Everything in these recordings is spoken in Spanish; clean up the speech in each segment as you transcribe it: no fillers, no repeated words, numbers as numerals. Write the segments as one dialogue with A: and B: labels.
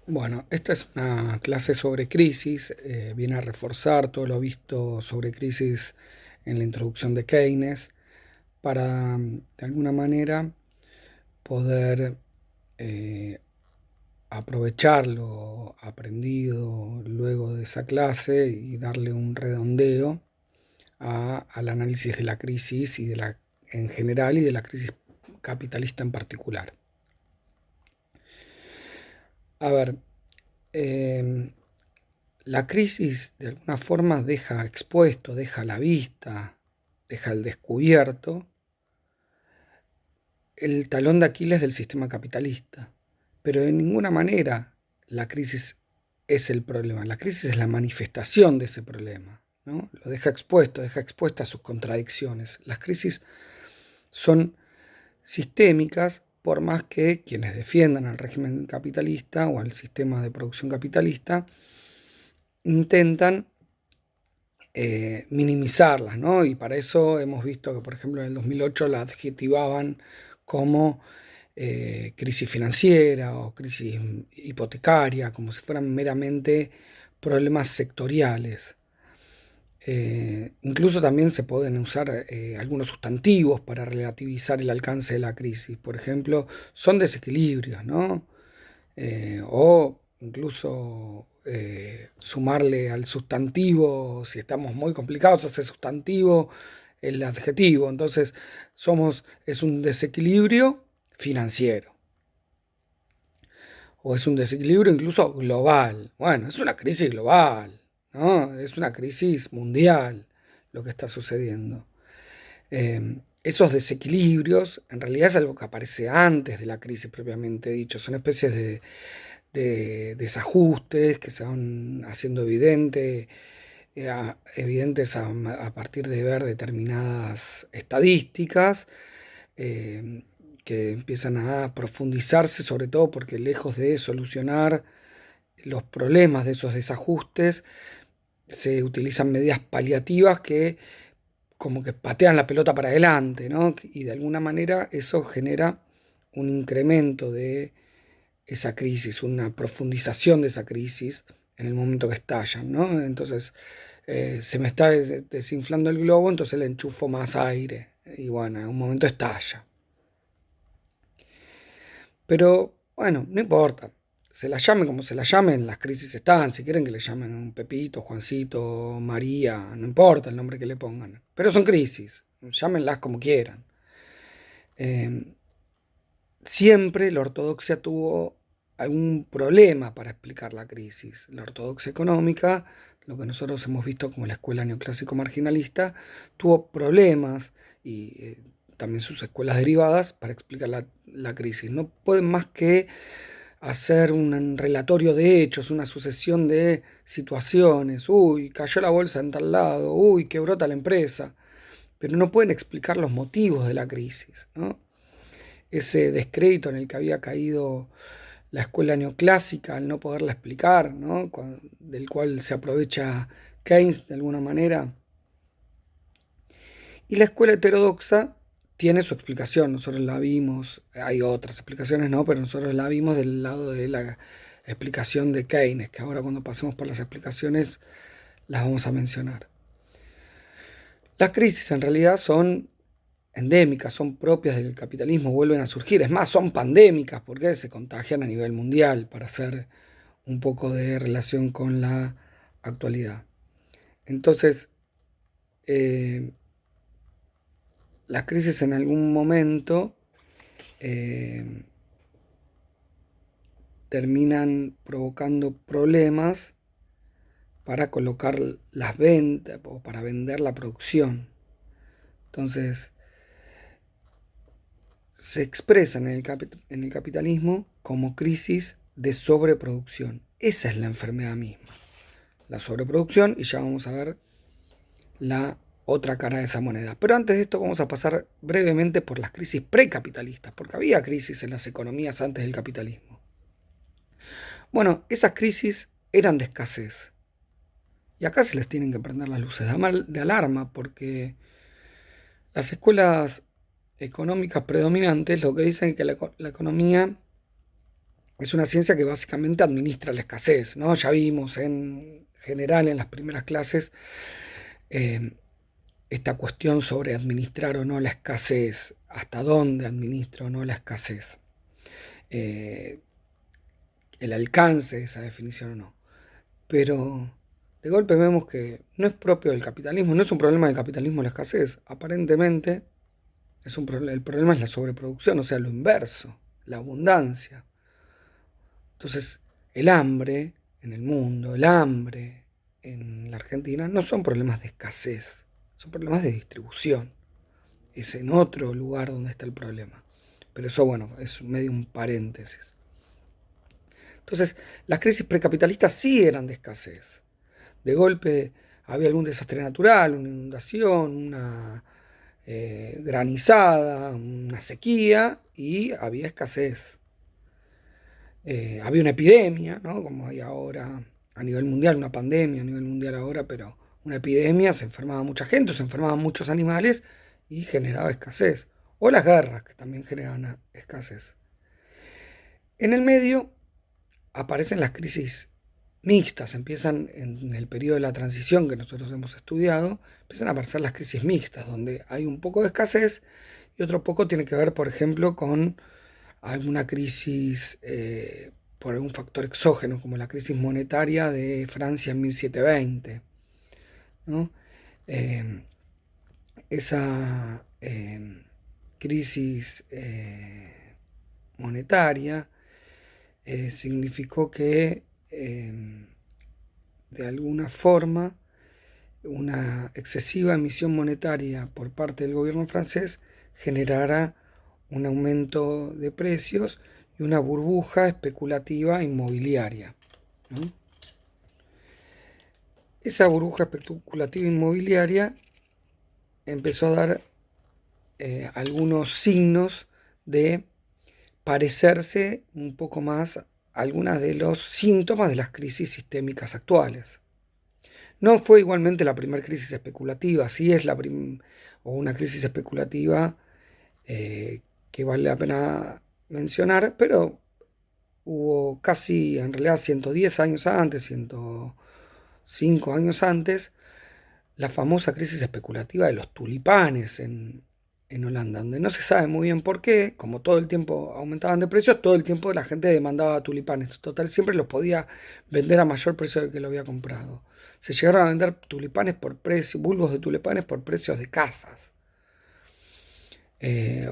A: Bueno, esta es una clase sobre crisis, viene a reforzar todo lo visto sobre crisis en la introducción de Keynes para, de alguna manera, poder eh, aprovechar lo aprendido luego de esa clase y darle un redondeo al análisis de la crisis en general y de la crisis capitalista en particular. A ver, em, la crisis de alguna forma deja expuesto, deja a la vista, deja al descubierto el talón de Aquiles del sistema capitalista. Pero de ninguna manera la crisis es el problema. La crisis es la manifestación de ese problema, ¿no? Lo deja expuesto, deja expuestas sus contradicciones. Las crisis son sistémicas, por más que quienes defiendan al régimen capitalista o al sistema de producción capitalista intentan minimizarlas, ¿no? Y para eso hemos visto que, por ejemplo, en el 2008 la adjetivaban como crisis financiera o crisis hipotecaria, como si fueran meramente problemas sectoriales. Incluso también se pueden usar algunos sustantivos para relativizar el alcance de la crisis. Por ejemplo, son desequilibrios, ¿no? O incluso sumarle al sustantivo, si estamos muy complicados, a ese sustantivo el adjetivo. Entonces, es un desequilibrio financiero o es un desequilibrio incluso global. Bueno, es una crisis global, ¿no? Es una crisis mundial lo que está sucediendo. Esos desequilibrios en realidad es algo que aparece antes de la crisis propiamente dicho, son especies de desajustes que se van haciendo evidentes a partir de ver determinadas estadísticas eh, que empiezan a profundizarse, sobre todo porque lejos de solucionar los problemas de esos desajustes, se utilizan medidas paliativas que como que patean la pelota para adelante, ¿no? Y de alguna manera eso genera un incremento de esa crisis, una profundización de esa crisis en el momento que estallan, ¿no? Entonces, se me está desinflando el globo, entonces le enchufo más aire y bueno, en un momento estalla. Pero bueno, no importa. Se la llame como se la llamen, las crisis están. Si quieren que le llamen Pepito, Juancito, María, no importa el nombre que le pongan. Pero son crisis. Llámenlas como quieran. Eh, Siempre la ortodoxia tuvo algún problema para explicar la crisis. La ortodoxia económica, lo que nosotros hemos visto como la escuela neoclásico marginalista, tuvo problemas y también sus escuelas derivadas para explicar la crisis. No pueden más que hacer un relatorio de hechos, una sucesión de situaciones. Uy, cayó la bolsa en tal lado, uy, quebró tal empresa, pero no pueden explicar los motivos de la crisis, ¿no? Ese descrédito en el que había caído la escuela neoclásica al no poderla explicar, ¿no? Del cual se aprovecha Keynes de alguna manera. Y la escuela heterodoxa tiene su explicación, nosotros la vimos, hay otras explicaciones, ¿no? Pero nosotros la vimos del lado de la explicación de Keynes, que ahora cuando pasemos por las explicaciones las vamos a mencionar. Las crisis en realidad son endémicas, son propias del capitalismo, vuelven a surgir. Es más, son pandémicas porque se contagian a nivel mundial para hacer un poco de relación con la actualidad. Entonces, eh, las crisis en algún momento eh, terminan provocando problemas para colocar las ventas o para vender la producción. Entonces, se expresan en el capitalismo como crisis de sobreproducción. Esa es la enfermedad misma, la sobreproducción, y ya vamos a ver la otra cara de esa moneda. Pero antes de esto vamos a pasar brevemente por las crisis precapitalistas, porque había crisis en las economías antes del capitalismo. Bueno, esas crisis eran de escasez. Y acá se les tienen que prender las luces de alarma, porque las escuelas económicas predominantes lo que dicen es que la economía es una ciencia que básicamente administra la escasez, ¿no? Ya vimos en general en las primeras clases eh, esta cuestión sobre administrar o no la escasez, hasta dónde administra o no la escasez, eh, el alcance de esa definición o no. Pero de golpe vemos que no es propio del capitalismo, no es un problema del capitalismo la escasez, aparentemente el problema es la sobreproducción, o sea, lo inverso, la abundancia. Entonces, el hambre en el mundo, el hambre en la Argentina, no son problemas de escasez, son problemas de distribución. Es en otro lugar donde está el problema. Pero eso, bueno, es medio un paréntesis. Entonces, las crisis precapitalistas sí eran de escasez. De golpe había algún desastre natural, una inundación, una granizada, una sequía y había escasez. Había una epidemia, ¿no? Como hay ahora a nivel mundial, una pandemia a nivel mundial ahora, pero una epidemia, se enfermaba mucha gente, se enfermaban muchos animales y generaba escasez. O las guerras, que también generaban escasez. En el medio aparecen las crisis mixtas, empiezan en el periodo de la transición que nosotros hemos estudiado, empiezan a aparecer las crisis mixtas, donde hay un poco de escasez y otro poco tiene que ver, por ejemplo, con alguna crisis por algún factor exógeno, como la crisis monetaria de Francia en 1720, ¿no? Eh, esa crisis monetaria significó que de alguna forma una excesiva emisión monetaria por parte del gobierno francés generara un aumento de precios y una burbuja especulativa inmobiliaria, ¿no? Esa burbuja especulativa inmobiliaria empezó a dar algunos signos de parecerse un poco más a algunos de los síntomas de las crisis sistémicas actuales. No fue igualmente la primera crisis especulativa, sí es o una crisis especulativa que vale la pena mencionar, pero hubo casi, en realidad, 110 años antes, 105 años antes, la famosa crisis especulativa de los tulipanes en Holanda, donde no se sabe muy bien por qué, como todo el tiempo aumentaban de precios, todo el tiempo la gente demandaba tulipanes. Total, siempre los podía vender a mayor precio de que lo había comprado. Se llegaron a vender tulipanes por precio, bulbos de tulipanes por precios de casas,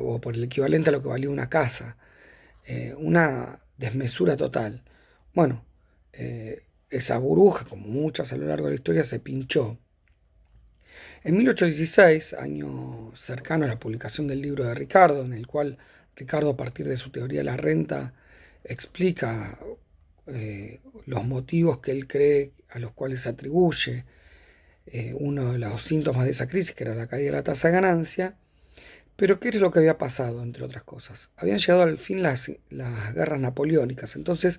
A: o por el equivalente a lo que valía una casa. Una desmesura total. Bueno, esa burbuja, como muchas a lo largo de la historia, se pinchó. En 1816, año cercano a la publicación del libro de Ricardo, en el cual Ricardo, a partir de su teoría de la renta, explica los motivos que él cree a los cuales se atribuye uno de los síntomas de esa crisis, que era la caída de la tasa de ganancia. Pero ¿qué es lo que había pasado, entre otras cosas? Habían llegado al fin las guerras napoleónicas, entonces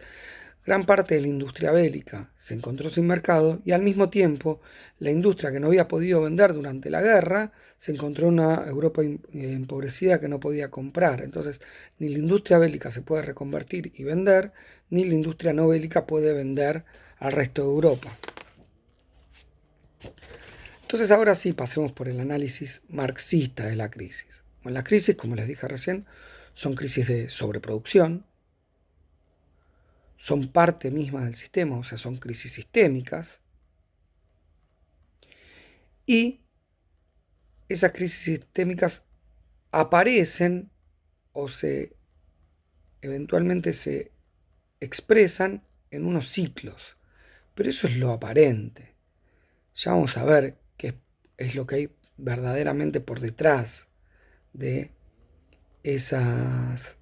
A: gran parte de la industria bélica se encontró sin mercado y al mismo tiempo la industria que no había podido vender durante la guerra se encontró en una Europa empobrecida que no podía comprar. Entonces ni la industria bélica se puede reconvertir y vender, ni la industria no bélica puede vender al resto de Europa. Entonces ahora sí pasemos por el análisis marxista de la crisis. Bueno, las crisis, como les dije recién, son crisis de sobreproducción, son parte misma del sistema, o sea, son crisis sistémicas, y esas crisis sistémicas aparecen o eventualmente se expresan en unos ciclos, pero eso es lo aparente. Ya vamos a ver qué es lo que hay verdaderamente por detrás de esas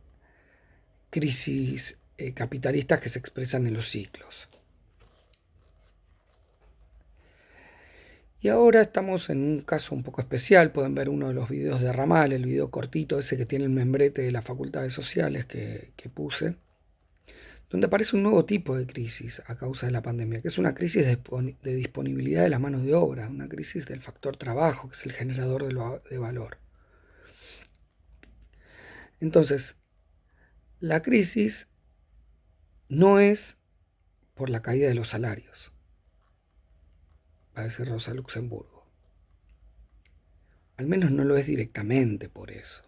A: crisis capitalistas que se expresan en los ciclos. Y ahora estamos en un caso un poco especial. Pueden ver uno de los videos de Ramal, el video cortito ese que tiene el membrete de las facultades sociales que puse, donde aparece un nuevo tipo de crisis a causa de la pandemia, que es una crisis de disponibilidad de las manos de obra, una crisis del factor trabajo, que es el generador de valor. Entonces, la crisis no es por la caída de los salarios, va a decir Rosa Luxemburgo. Al menos no lo es directamente por eso.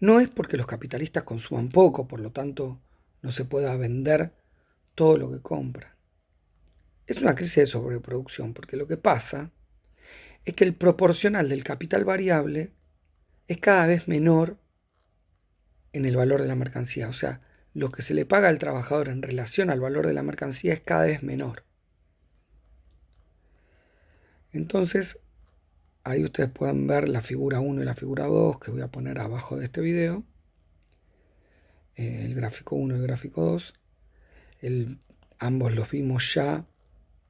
A: No es porque los capitalistas consuman poco, por lo tanto no se pueda vender todo lo que compran. Es una crisis de sobreproducción, porque lo que pasa es que el proporcional del capital variable es cada vez menor en el valor de la mercancía. O sea, lo que se le paga al trabajador en relación al valor de la mercancía es cada vez menor. Entonces, ahí ustedes pueden ver la figura 1 y la figura 2 que voy a poner abajo de este video. El gráfico 1 y el gráfico 2. Ambos los vimos ya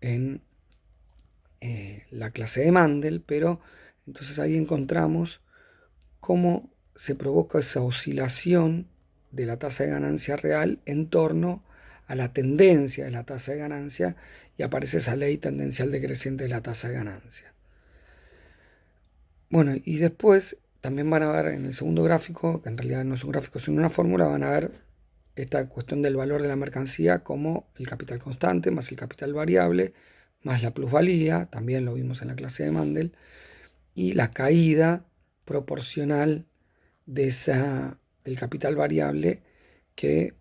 A: en la clase de Mandel, pero entonces ahí encontramos cómo se provoca esa oscilación de la tasa de ganancia real en torno a la tendencia de la tasa de ganancia, y aparece esa ley tendencial decreciente de la tasa de ganancia. Bueno, y después también van a ver en el segundo gráfico, que en realidad no es un gráfico sino una fórmula, van a ver esta cuestión del valor de la mercancía como el capital constante más el capital variable más la plusvalía, también lo vimos en la clase de Mandel, y la caída proporcional del capital variable que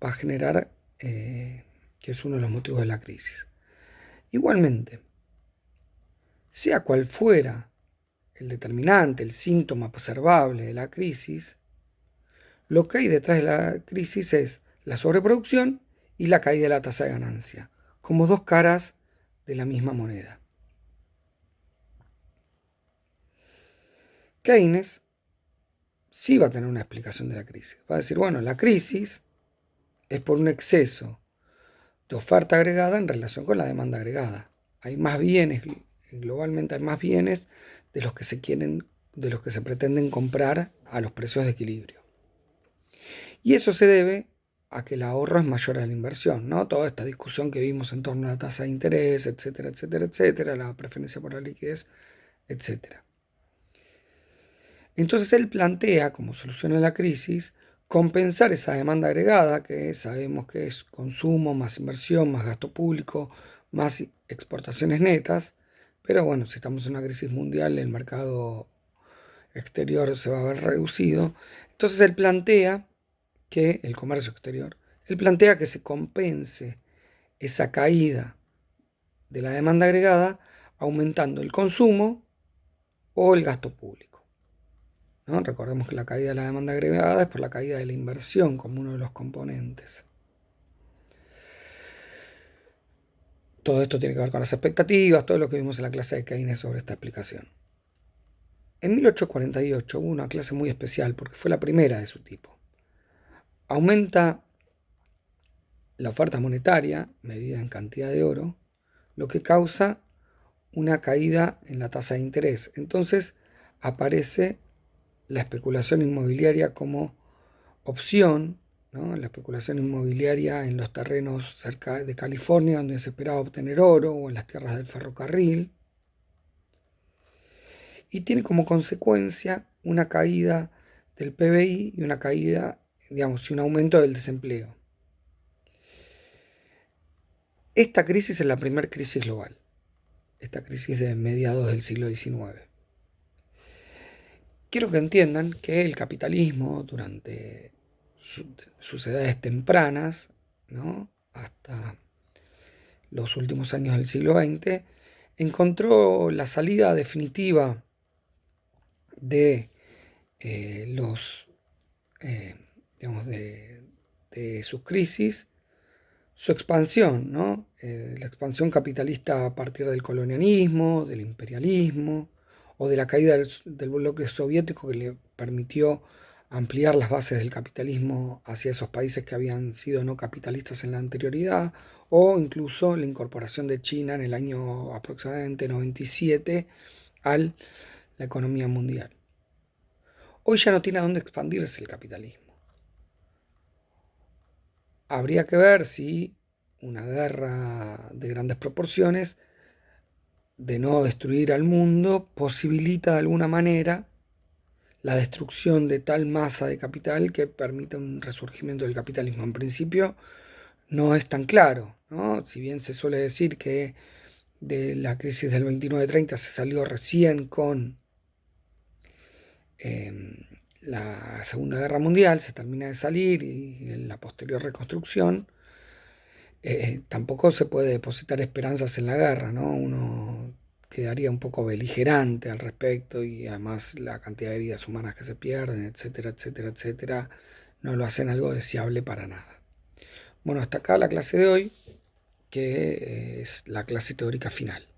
A: va a generar, que es uno de los motivos de la crisis. Igualmente, sea cual fuera el determinante, el síntoma observable de la crisis, lo que hay detrás de la crisis es la sobreproducción y la caída de la tasa de ganancia, como dos caras de la misma moneda. Keynes sí va a tener una explicación de la crisis. Va a decir, bueno, la crisis es por un exceso de oferta agregada en relación con la demanda agregada. Hay más bienes, globalmente hay más bienes de los que se pretenden comprar a los precios de equilibrio. Y eso se debe a que el ahorro es mayor a la inversión, ¿no? Toda esta discusión que vimos en torno a la tasa de interés, etcétera, etcétera, etcétera, la preferencia por la liquidez, etcétera. Entonces él plantea como solución a la crisis compensar esa demanda agregada, que sabemos que es consumo más inversión, más gasto público, más exportaciones netas, pero bueno, si estamos en una crisis mundial, el mercado exterior se va a ver reducido. Entonces él plantea que el comercio exterior, él plantea que se compense esa caída de la demanda agregada aumentando el consumo o el gasto público, ¿no? Recordemos que la caída de la demanda agregada es por la caída de la inversión como uno de los componentes. Todo esto tiene que ver con las expectativas, todo lo que vimos en la clase de Keynes sobre esta explicación. En 1848 hubo una clase muy especial porque fue la primera de su tipo. Aumenta la oferta monetaria, medida en cantidad de oro, lo que causa una caída en la tasa de interés. Entonces aparece la especulación inmobiliaria como opción, ¿no? La especulación inmobiliaria en los terrenos cerca de California, donde se esperaba obtener oro, o en las tierras del ferrocarril. Y tiene como consecuencia una caída del PBI y una caída, digamos, y un aumento del desempleo. Esta crisis es la primera crisis global, esta crisis de mediados del siglo XIX. Quiero que entiendan que el capitalismo durante sus edades tempranas, ¿no?, hasta los últimos años del siglo XX, encontró la salida definitiva de digamos, de sus crisis, su expansión, ¿no? La expansión capitalista a partir del colonialismo, del imperialismo, o de la caída del bloque soviético, que le permitió ampliar las bases del capitalismo hacia esos países que habían sido no capitalistas en la anterioridad, o incluso la incorporación de China en el año aproximadamente 97 a la economía mundial. Hoy ya no tiene a dónde expandirse el capitalismo. Habría que ver si una guerra de grandes proporciones, de no destruir al mundo, posibilita de alguna manera la destrucción de tal masa de capital que permite un resurgimiento del capitalismo. En principio no es tan claro, ¿no? Si bien se suele decir que de la crisis del 29-30 se salió recién con la Segunda Guerra Mundial, se termina de salir y en la posterior reconstrucción, tampoco se puede depositar esperanzas en la guerra, ¿no? Uno quedaría un poco beligerante al respecto y además la cantidad de vidas humanas que se pierden, etcétera, etcétera, etcétera, no lo hacen algo deseable para nada. Bueno, hasta acá la clase de hoy, que es la clase teórica final.